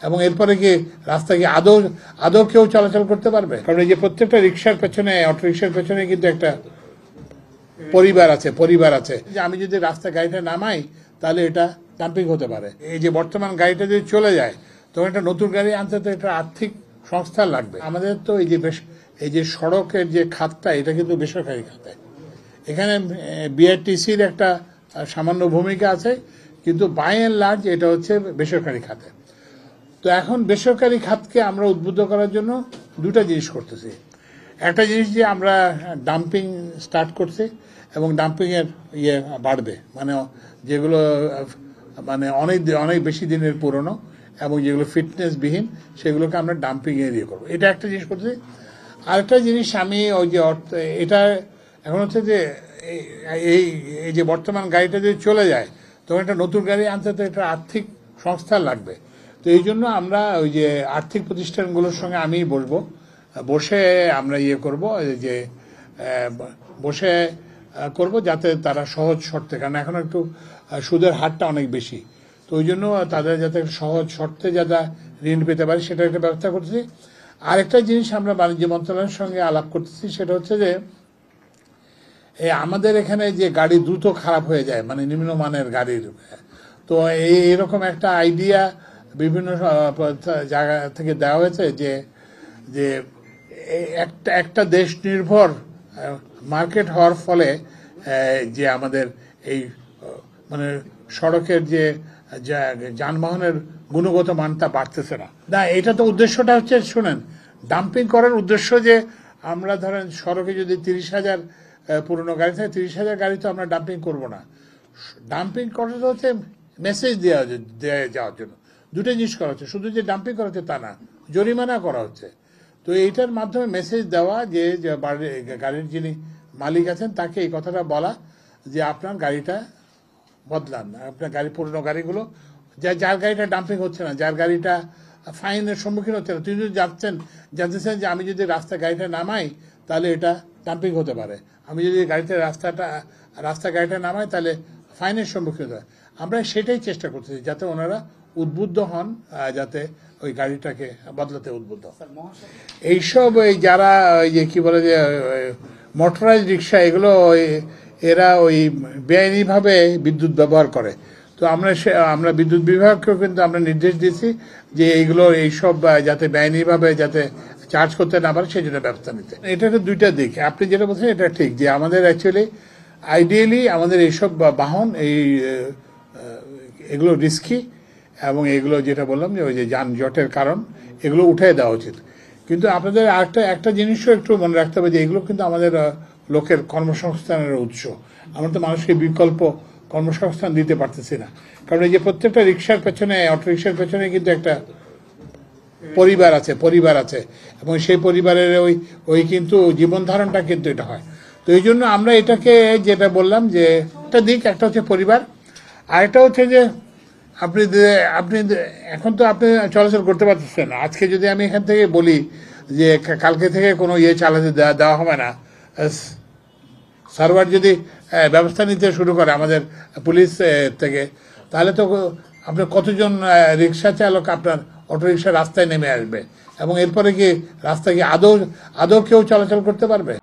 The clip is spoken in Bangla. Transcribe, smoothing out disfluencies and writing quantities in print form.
এবং এরপরে কি রাস্তা কি আদৌ আদৌ কেউ চলাচল করতে পারবে? কারণ এই যে প্রত্যেকটা রিক্সার পেছনে, অটো রিক্সার পেছনে কিন্তু একটা পরিবার আছে যে আমি যদি রাস্তা গাড়িটা নামাই তাহলে এটা ডাম্পিং হতে পারে। এই যে বর্তমান গাড়িটা যদি চলে যায় তখন একটা নতুন গাড়ি আনতে তো একটা আর্থিক সংস্থান লাগবে। আমাদের তো এই যে সড়কের যে খাতটা, এটা কিন্তু বেসরকারি খাতে। এখানে বিআরটিসির একটা সামান্য ভূমিকা আছে, কিন্তু বাই অ্যান্ড লার্জ এটা হচ্ছে বেসরকারি খাতে। তো এখন বেসরকারি খাতকে আমরা উদ্বুদ্ধ করার জন্য দুটা জিনিস করতেছি। একটা জিনিস যে আমরা ডাম্পিং স্টার্ট করছি এবং ডাম্পিংয়ের বাড়বে, মানে যেগুলো মানে অনেক বেশি দিনের পুরনো এবং যেগুলো ফিটনেসবিহীন সেগুলোকে আমরা ডাম্পিং এরিয়া করবো। এটা একটা জিনিস করছি। আরেকটা জিনিস আমি ওই যে এটা এখন হচ্ছে যে এই যে বর্তমান গাড়িটা যদি চলে যায় তখন একটা নতুন গাড়ি আনতে তো একটা আর্থিক সংস্থান লাগবে। তো এই জন্য আমরা ওই যে আর্থিক প্রতিষ্ঠানগুলোর সঙ্গে আমি বসে আমরা করব যে করব যাতে তারা সহজ শর্তে, কারণ এখন একটু সুদের হারটা অনেক বেশি, তো ওই জন্য তাদের যাতে সহজ শর্তে যারা ঋণ পেতে পারে সেটা একটা ব্যবস্থা করতেছি। আরেকটা জিনিস আমরা বাণিজ্য মন্ত্রণালয়ের সঙ্গে আলাপ করতেছি, সেটা হচ্ছে যে আমাদের এখানে যে গাড়ি দ্রুত খারাপ হয়ে যায়, মানে নিম্নমানের গাড়ির, তো এরকম একটা আইডিয়া বিভিন্ন জায়গা থেকে দেওয়া হয়েছে যে একটা দেশ নির্ভর মার্কেট হওয়ার ফলে যে আমাদের এই মানে সড়কের যে যানবাহনের গুণগত মানটা বাড়তেছে না। এটা তো উদ্দেশ্যটা হচ্ছে, শুনেন, ডাম্পিং করার উদ্দেশ্য যে আমরা ধরেন সড়কে যদি 30,000 পুরনো গাড়ি থাকে, 30,000 গাড়ি তো আমরা ডাম্পিং করব না। ডাম্পিং করাটা হচ্ছে মেসেজ দেওয়া যাওয়ার জন্য দুটো জিনিস করা হচ্ছে। শুধু যে ডাম্পিং করা হচ্ছে তা না, জরিমানা করা হচ্ছে। তো এইটার মাধ্যমে মেসেজ দেওয়া যে গাড়ির যিনি মালিক আছেন তাকে এই কথাটা বলা যে আপনার গাড়িটা বদলান, আপনার পুরনো গাড়িগুলো যার গাড়িটা ডাম্পিং হচ্ছে না, যার গাড়িটা ফাইনের সম্মুখীন হচ্ছে না, তিনি যদি জানতেছেন যে আমি যদি রাস্তা গাড়িটা নামাই তাহলে এটা ডাম্পিং হতে পারে, আমি যদি রাস্তা গাড়িটা নামাই তাহলে ফাইনের সম্মুখীন হতে পারে। আমরা সেটাই চেষ্টা করতেছি যাতে ওনারা উদ্বুদ্ধ হন, যাতে ওই গাড়িটাকে বদলাতে উদ্বুদ্ধ হন। এইসব যারা ওই যে কি বলে যে মোটরাইজড রিক্সা, এগুলো এরা ওই বেআইনিভাবে বিদ্যুৎ ব্যবহার করে। তো আমরা বিদ্যুৎ বিভাগকেও কিন্তু আমরা নির্দেশ দিয়েছি যে এইসব যাতে বেআইনিভাবে যাতে চার্জ করতে না পারে সেই জন্য ব্যবস্থা নিতে। এটা তো দুইটা দিক, আপনি যেটা বলছেন এটা ঠিক, যে আমাদের অ্যাকচুয়ালি আইডিয়ালি আমাদের এইসব বাহন এগুলো রিস্কি এবং এগুলো যেটা বললাম যে ওই যে যানজটের কারণ, এগুলো উঠে দেওয়া উচিত। কিন্তু আপনাদের একটা জিনিসও একটু মনে রাখতে হবে যে এগুলো কিন্তু আমাদের লোকের কর্মসংস্থানের উৎস। আমরা তো মানুষকে বিকল্প কর্মসংস্থান দিতে পারতেছি না, কারণ এই যে প্রত্যেকটা রিক্সার পেছনে, অটো রিক্সার পেছনে কিন্তু একটা পরিবার আছে এবং সেই পরিবারের ওই কিন্তু জীবন ধারণটা কিন্তু এটা হয়। তো এই জন্য আমরা এটাকে যেটা বললাম যে একটা দিক, একটা হচ্ছে পরিবার, আরেকটা হচ্ছে যে আপনি এখন তো আপনি চলাচল করতে পারতেছেন না। আজকে যদি আমি এখান থেকে বলি যে কালকে থেকে কোনো চালাতে দেওয়া হবে না, সার্ভার যদি ব্যবস্থা নিতে শুরু করে আমাদের পুলিশ থেকে, তাহলে তো আপনার কতজন রিক্সা চালক আপনার অটো রিক্সা রাস্তায় নেমে আসবে এবং এরপরে কি রাস্তা কি আদৌ কেউ চলাচল করতে পারবে?